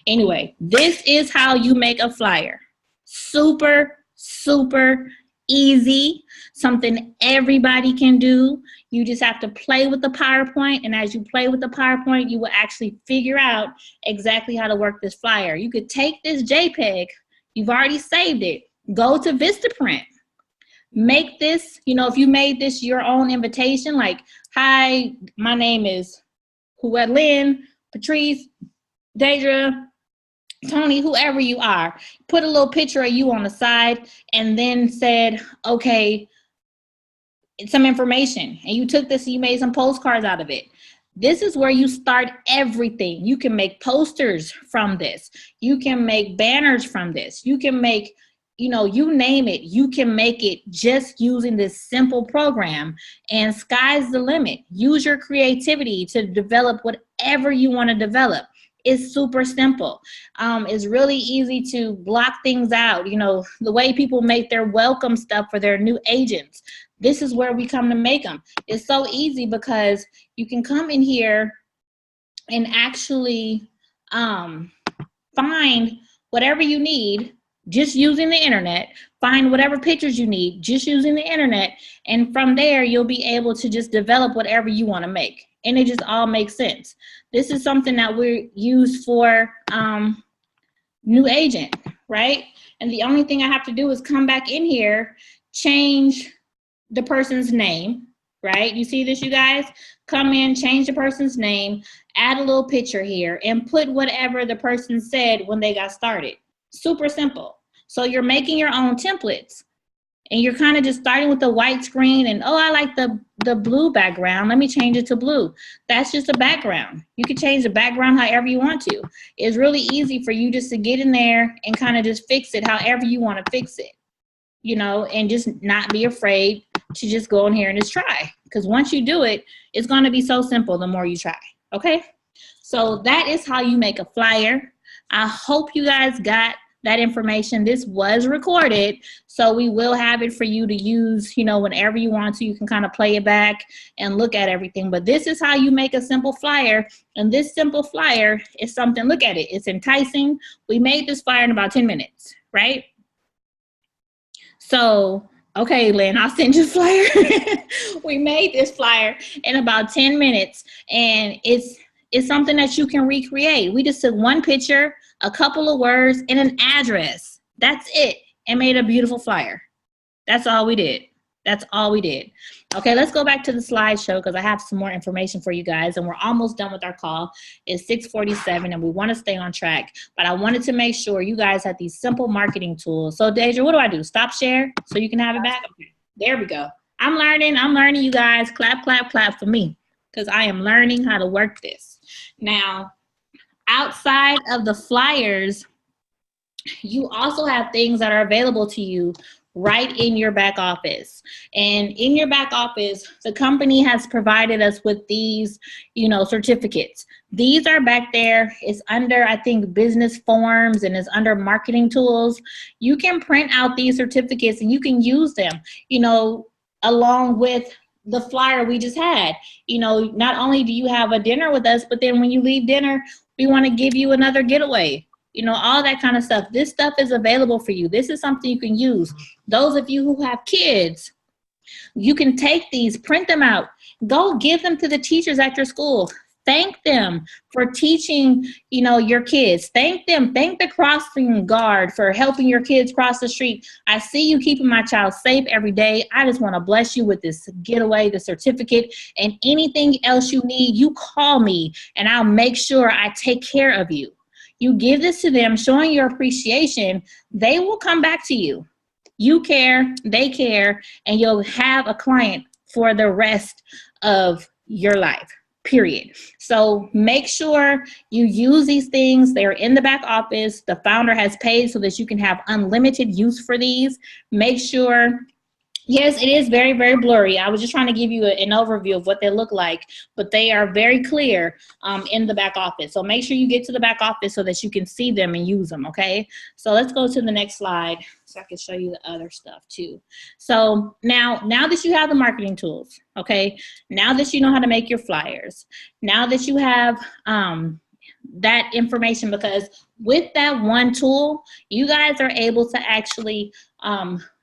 Anyway, this is how you make a flyer. Super, super easy. Something everybody can do. You just have to play with the PowerPoint, and as you play with the PowerPoint, you will actually figure out exactly how to work this flyer. You could take this JPEG, you've already saved it, go to Vistaprint, make this, you know, if you made this your own invitation, like, hi, my name is Lynn, Patrice, Deidre, Toni, whoever you are, put a little picture of you on the side and then said, okay, some information, and you took this and you made some postcards out of it. This is where you start everything. You can make posters from this. You can make banners from this. You can make, you know, you name it. You can make it just using this simple program, and sky's the limit. Use your creativity to develop whatever you want to develop. It's super simple. It's really easy to block things out. You know, the way people make their welcome stuff for their new agents. This is where we come to make them. It's so easy because you can come in here and actually find whatever you need just using the internet. Find whatever pictures you need just using the internet. And from there, you'll be able to just develop whatever you want to make. And it just all makes sense. This is something that we use for new agent, right? And the only thing I have to do is come back in here, change the person's name, right? You see this, you guys? Come in, change the person's name, add a little picture here, and put whatever the person said when they got started. Super simple. So you're making your own templates. And you're kind of just starting with the white screen and, oh, I like the blue background. Let me change it to blue. That's just a background. You can change the background however you want to. It's really easy for you just to get in there and kind of just fix it however you want to fix it, you know, and just not be afraid to just go in here and just try. Because once you do it, it's going to be so simple the more you try, okay? So that is how you make a flyer. I hope you guys got that information. This was recorded, so we will have it for you to use, you know, whenever you want to. You can kind of play it back and look at everything. But this is how you make a simple flyer. And this simple flyer is something, look at it. It's enticing. We made this flyer in about 10 minutes, right? So, okay, Lynn, I'll send you a flyer. We made this flyer in about 10 minutes, and it's something that you can recreate. We just took one picture, a couple of words, and an address. That's it, and made a beautiful flyer. That's all we did. That's all we did. Okay, let's go back to the slideshow because I have some more information for you guys, and we're almost done with our call. It's 6:47, and we want to stay on track, but I wanted to make sure you guys had these simple marketing tools. So, Deja, what do I do? Stop share so you can have it back? Okay, there we go. I'm learning, you guys. Clap, clap, clap for me because I am learning how to work this. Now, outside of the flyers, you also have things that are available to you right in your back office. And in your back office, the company has provided us with these, you know, certificates. These are back there. It's under, I think, business forms, and it's under marketing tools. You can print out these certificates and you can use them, you know, along with the flyer we just had. You know, not only do you have a dinner with us, but then when you leave dinner, we want to give you another getaway. You know, all that kind of stuff. This stuff is available for you. This is something you can use. Those of you who have kids, you can take these, print them out, go give them to the teachers at your school. Thank them for teaching, you know, your kids. Thank them. Thank the crossing guard for helping your kids cross the street. I see you keeping my child safe every day. I just want to bless you with this getaway, the certificate, and anything else you need, you call me and I'll make sure I take care of you. You give this to them, showing your appreciation, they will come back to you. You care, they care, and you'll have a client for the rest of your life. Period. So make sure you use these things. They're in the back office. The founder has paid so that you can have unlimited use for these. Make sure, yes, it is very, very blurry. I was just trying to give you an overview of what they look like, but they are very clear in the back office. So make sure you get to the back office so that you can see them and use them, okay? So let's go to the next slide so I can show you the other stuff too. So now that you have the marketing tools, okay, now that you know how to make your flyers, now that you have that information, because with that one tool, you guys are able to actually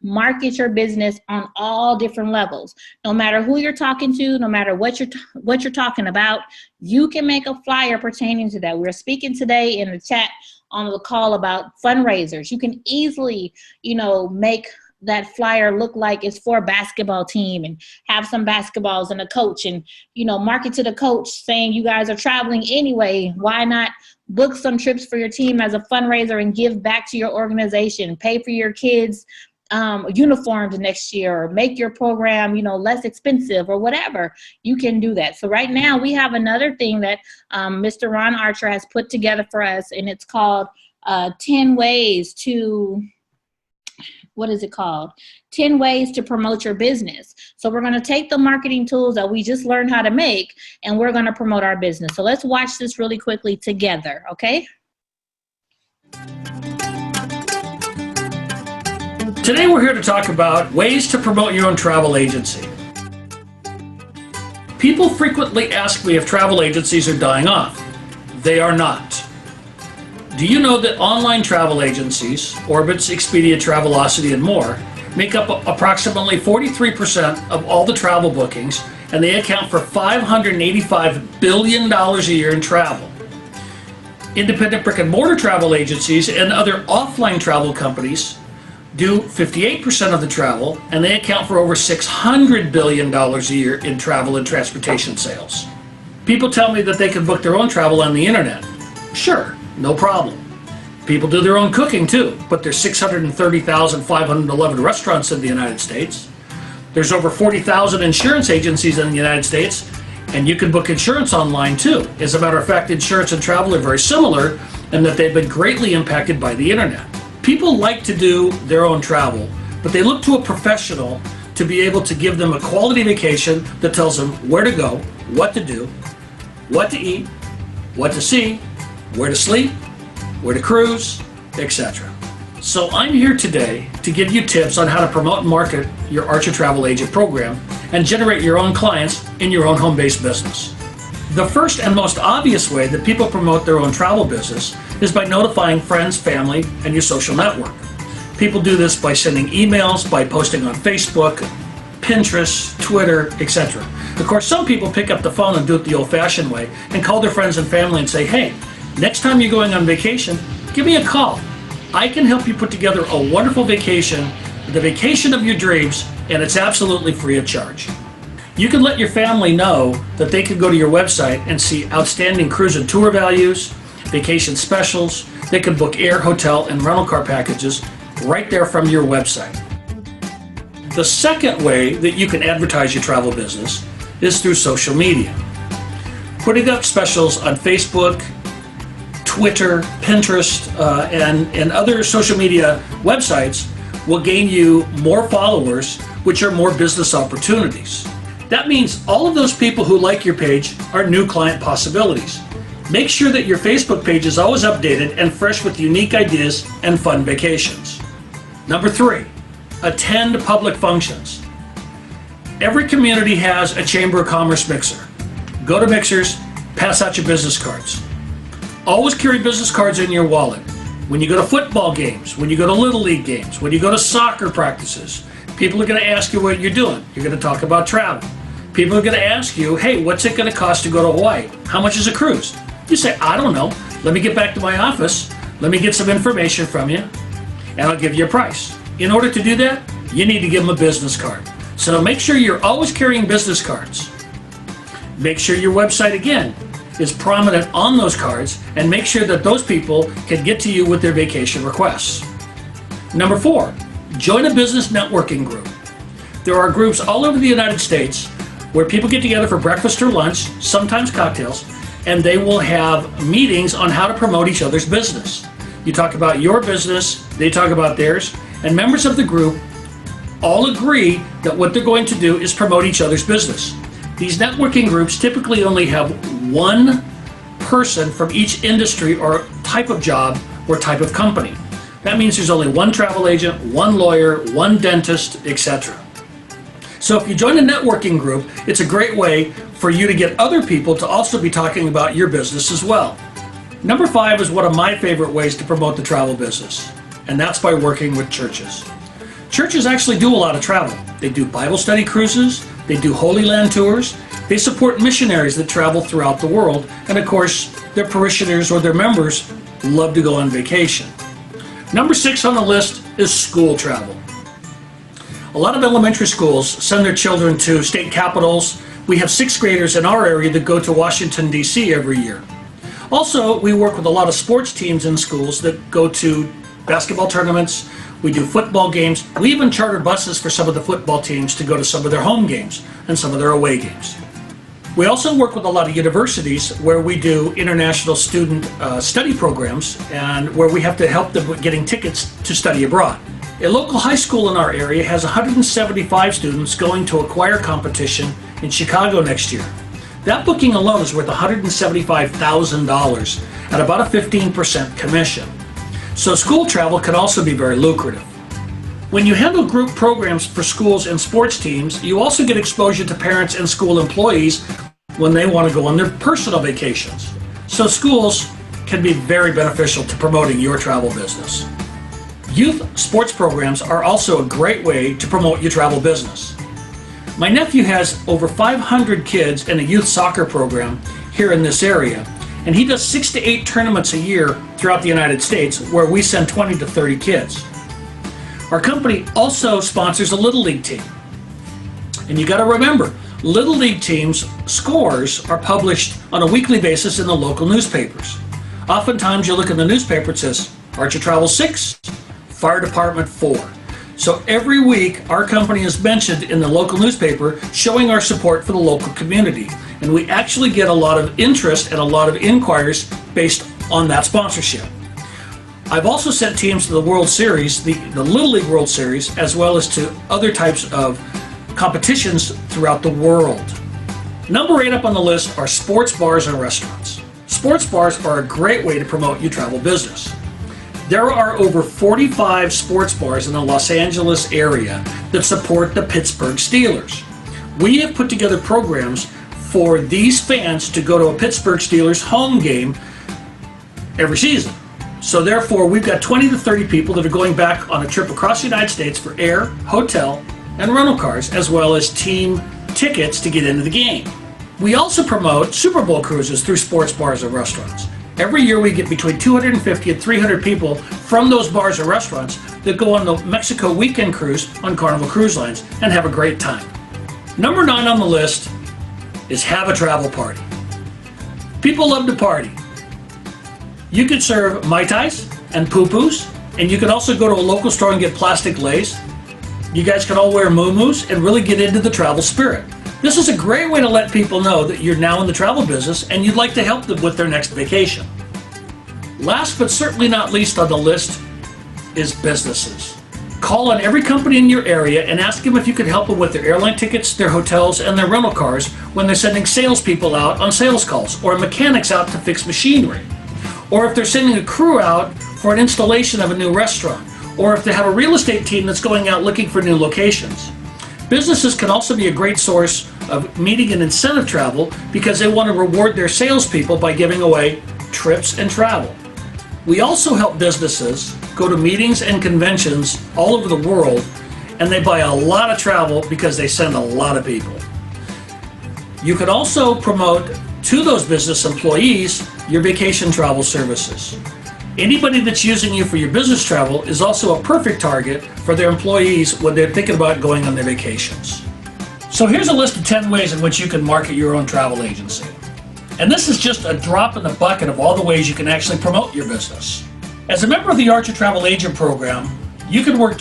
market your business on all different levels. No matter who you're talking to, no matter what you're talking about, you can make a flyer pertaining to that. We're speaking today in the chat on the call about fundraisers. You can easily, you know, make that flyer look like it's for a basketball team and have some basketballs and a coach, and, you know, market to the coach saying you guys are traveling anyway. Why not book some trips for your team as a fundraiser and give back to your organization, pay for your kids' uniforms next year, or make your program, you know, less expensive or whatever. You can do that. So right now we have another thing that Mr. Ron Archer has put together for us, and it's called 10 ways to, what is it called? 10 ways to promote your business. So we're going to take the marketing tools that we just learned how to make, and we're going to promote our business. So let's watch this really quickly together, okay? Today we're here to talk about ways to promote your own travel agency. People frequently ask me if travel agencies are dying off. They are not. Do you know that online travel agencies, Orbitz, Expedia, Travelocity, and more, make up approximately 43% of all the travel bookings, and they account for $585 billion a year in travel? Independent brick and mortar travel agencies and other offline travel companies do 58% of the travel, and they account for over $600 billion a year in travel and transportation sales. People tell me that they can book their own travel on the internet. Sure, no problem. People do their own cooking too, but there's 630,511 restaurants in the United States. There's over 40,000 insurance agencies in the United States, and you can book insurance online too. As a matter of fact, insurance and travel are very similar in that they've been greatly impacted by the internet. People like to do their own travel, but they look to a professional to be able to give them a quality vacation that tells them where to go, what to do, what to eat, what to see, where to sleep, where to cruise, etc. So I'm here today to give you tips on how to promote and market your Archer Travel Agent program and generate your own clients in your own home-based business. The first and most obvious way that people promote their own travel business is by notifying friends, family, and your social network. People do this by sending emails, by posting on Facebook, Pinterest, Twitter, etc. Of course, some people pick up the phone and do it the old-fashioned way and call their friends and family and say, hey, next time you're going on vacation, give me a call. I can help you put together a wonderful vacation, the vacation of your dreams, and it's absolutely free of charge. You can let your family know that they can go to your website and see outstanding cruise and tour values, vacation specials. They can book air, hotel, and rental car packages right there from your website. The second way that you can advertise your travel business is through social media. Putting up specials on Facebook, Twitter, Pinterest, and other social media websites will gain you more followers, which are more business opportunities. That means all of those people who like your page are new client possibilities. Make sure that your Facebook page is always updated and fresh with unique ideas and fun vacations. Number 3, attend public functions. Every community has a Chamber of Commerce mixer. Go to mixers, pass out your business cards. Always carry business cards in your wallet. When you go to football games, when you go to Little League games, when you go to soccer practices, people are going to ask you what you're doing. You're going to talk about travel. People are going to ask you, hey, what's it going to cost to go to Hawaii? How much is a cruise? You say, I don't know. Let me get back to my office. Let me get some information from you, and I'll give you a price. In order to do that, you need to give them a business card. So make sure you're always carrying business cards. Make sure your website, again, is prominent on those cards, and make sure that those people can get to you with their vacation requests. Number 4, join a business networking group. There are groups all over the United States where people get together for breakfast or lunch, sometimes cocktails, and they will have meetings on how to promote each other's business. You talk about your business, they talk about theirs, and members of the group all agree that what they're going to do is promote each other's business. These networking groups typically only have one person from each industry or type of job or type of company. That means there's only one travel agent, one lawyer, one dentist, etc. So if you join a networking group, it's a great way for you to get other people to also be talking about your business as well. Number 5 is one of my favorite ways to promote the travel business, and that's by working with churches. Churches actually do a lot of travel. They do Bible study cruises, they do Holy Land tours, they support missionaries that travel throughout the world, and of course, their parishioners or their members love to go on vacation. Number 6 on the list is school travel. A lot of elementary schools send their children to state capitals. We have 6th graders in our area that go to Washington, D.C. every year. Also, we work with a lot of sports teams in schools that go to basketball tournaments. We do football games. We even charter buses for some of the football teams to go to some of their home games and some of their away games. We also work with a lot of universities where we do international student study programs and where we have to help them with getting tickets to study abroad. A local high school in our area has 175 students going to a choir competition in Chicago next year. That booking alone is worth $175,000 at about a 15% commission. So school travel can also be very lucrative. When you handle group programs for schools and sports teams, you also get exposure to parents and school employees when they want to go on their personal vacations. So schools can be very beneficial to promoting your travel business. Youth sports programs are also a great way to promote your travel business. My nephew has over 500 kids in a youth soccer program here in this area, and he does 6 to 8 tournaments a year throughout the United States where we send 20 to 30 kids. Our company also sponsors a Little League team. And you got to remember, Little League teams' scores are published on a weekly basis in the local newspapers. Oftentimes you look in the newspaper, it says Archer Travel 6, Fire Department 4. So every week our company is mentioned in the local newspaper showing our support for the local community. And we actually get a lot of interest and a lot of inquiries based on that sponsorship. I've also sent teams to the World Series, the Little League World Series, as well as to other types of competitions throughout the world. Number 8 up on the list are sports bars and restaurants. Sports bars are a great way to promote your travel business. There are over 45 sports bars in the Los Angeles area that support the Pittsburgh Steelers. We have put together programs for these fans to go to a Pittsburgh Steelers home game every season. So therefore, we've got 20 to 30 people that are going back on a trip across the United States for air, hotel, and rental cars, as well as team tickets to get into the game. We also promote Super Bowl cruises through sports bars and restaurants. Every year we get between 250 and 300 people from those bars or restaurants that go on the Mexico weekend cruise on Carnival Cruise Lines and have a great time. Number 9 on the list is have a travel party. People love to party. You could serve Mai Tais and poo-poos, and you can also go to a local store and get plastic lace. You guys can all wear muumuus and really get into the travel spirit. This is a great way to let people know that you're now in the travel business and you'd like to help them with their next vacation. Last but certainly not least on the list is businesses. Call on every company in your area and ask them if you could help them with their airline tickets, their hotels, and their rental cars when they're sending salespeople out on sales calls or mechanics out to fix machinery. Or if they're sending a crew out for an installation of a new restaurant, or if they have a real estate team that's going out looking for new locations. Businesses can also be a great source of meeting and incentive travel because they want to reward their salespeople by giving away trips and travel. We also help businesses go to meetings and conventions all over the world, and they buy a lot of travel because they send a lot of people. You can also promote to those business employees your vacation travel services. Anybody that's using you for your business travel is also a perfect target for their employees when they're thinking about going on their vacations. So here's a list of 10 ways in which you can market your own travel agency. And this is just a drop in the bucket of all the ways you can actually promote your business. As a member of the Archer Travel Agent Program, you can work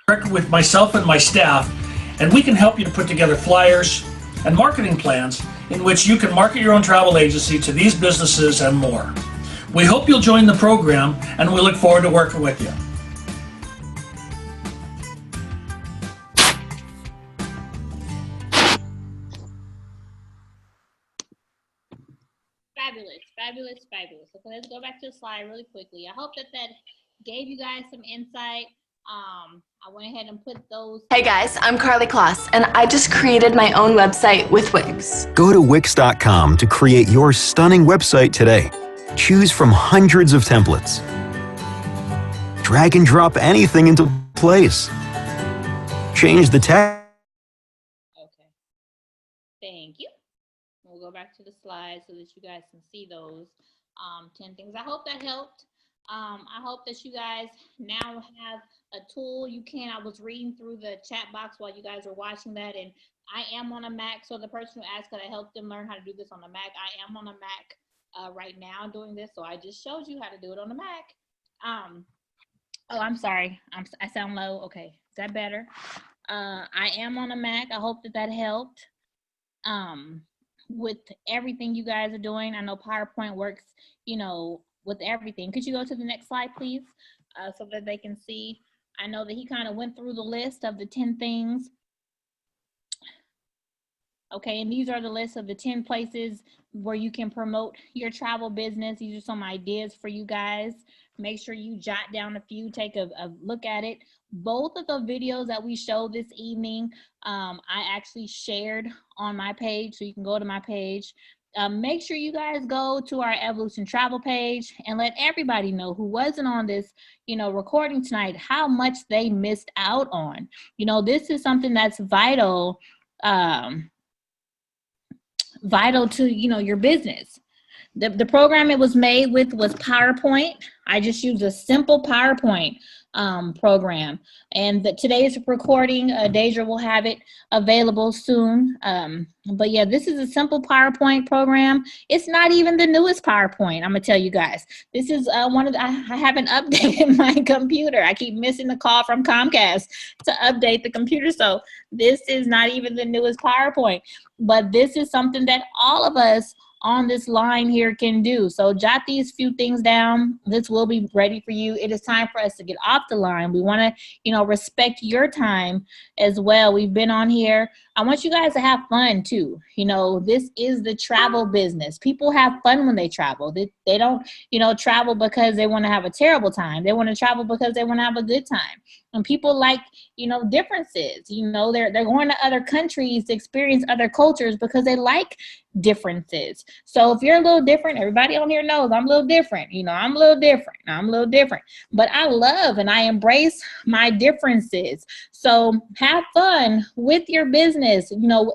directly with myself and my staff, and we can help you to put together flyers and marketing plans in which you can market your own travel agency to these businesses and more. We hope you'll join the program, and we look forward to working with you. Fabulous, fabulous, fabulous. Okay, let's go back to the slide really quickly. I hope that gave you guys some insight. I went ahead and put those. Hey guys, I'm Carly Kloss, and I just created my own website with Wix. Go to Wix.com to create your stunning website today. Choose from hundreds of templates. Drag and drop anything into place. Change the text. Okay, thank you. We'll go back to the slides so that you guys can see those 10 things. I hope that helped. I hope that you guys now have a tool you can. I was reading through the chat box while you guys were watching that, and I am on a Mac. So the person who asked could I help them learn how to do this on the Mac, I am on a Mac right now doing this. So I just showed you how to do it on the Mac. Oh, I'm sorry. I sound low. Okay, is that better? I am on a Mac. I hope that helped. With everything you guys are doing, I know PowerPoint works, with everything. Could you go to the next slide, please, so that they can see? I know that he kind of went through the list of the 10 things. Okay, and these are the list of the 10 places where you can promote your travel business. These are some ideas for you guys. Make sure you jot down a few, take a look at it. Both of the videos that we showed this evening, I actually shared on my page, so you can go to my page. Make sure you guys go to our Evolution Travel page and let everybody know who wasn't on this, recording tonight, how much they missed out on. This is something that's vital vital to, your business. The program it was made with was PowerPoint. I just used a simple PowerPoint program. And today's recording, Deja will have it available soon. But yeah, this is a simple PowerPoint program. It's not even the newest PowerPoint, I'm gonna tell you guys. This is I haven't updated my computer. I keep missing the call from Comcast to update the computer. So this is not even the newest PowerPoint. But this is something that all of us on this line here can do. So jot these few things down. This will be ready for you. It is time for us to get off the line. We want to, respect your time as well. We've been on here. I want you guys to have fun too. This is the travel business. People have fun when they travel. They don't, travel because they want to have a terrible time. They want to travel because they want to have a good time. And people like, differences. They're going to other countries to experience other cultures because they like differences. So if you're a little different, everybody on here knows I'm a little different. I'm a little different. But I love and I embrace my differences. So have fun with your business.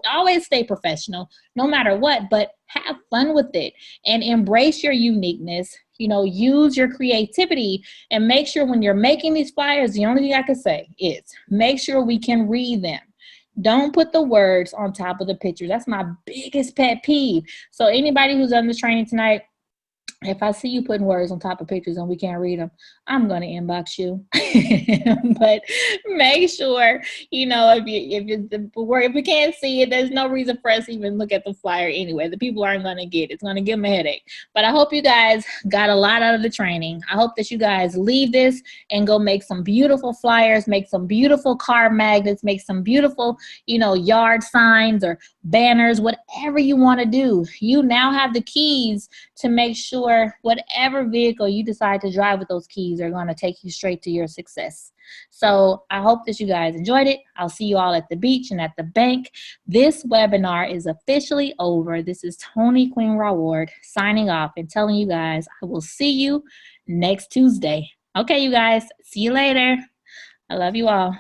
Always stay professional no matter what, but have fun with it and embrace your uniqueness. Use your creativity and make sure when you're making these flyers, the only thing I can say is make sure we can read them. Don't put the words on top of the pictures. That's my biggest pet peeve. So anybody who's done this training tonight, if I see you putting words on top of pictures and we can't read them, I'm going to inbox you. But make sure, if we can't see it, there's no reason for us to even look at the flyer anyway. The people aren't going to get it. It's going to give them a headache. But I hope you guys got a lot out of the training. I hope that you guys leave this and go make some beautiful flyers, make some beautiful card magnets, make some beautiful, yard signs or banners, whatever you want to do. You now have the keys to make sure whatever vehicle you decide to drive with those keys are going to take you straight to your success. So I hope that you guys enjoyed it. I'll see you all at the beach and at the bank. This webinar is officially over. This is Toni Queen Raward signing off and telling you guys I will see you next Tuesday. Okay, you guys, see you later. I love you all.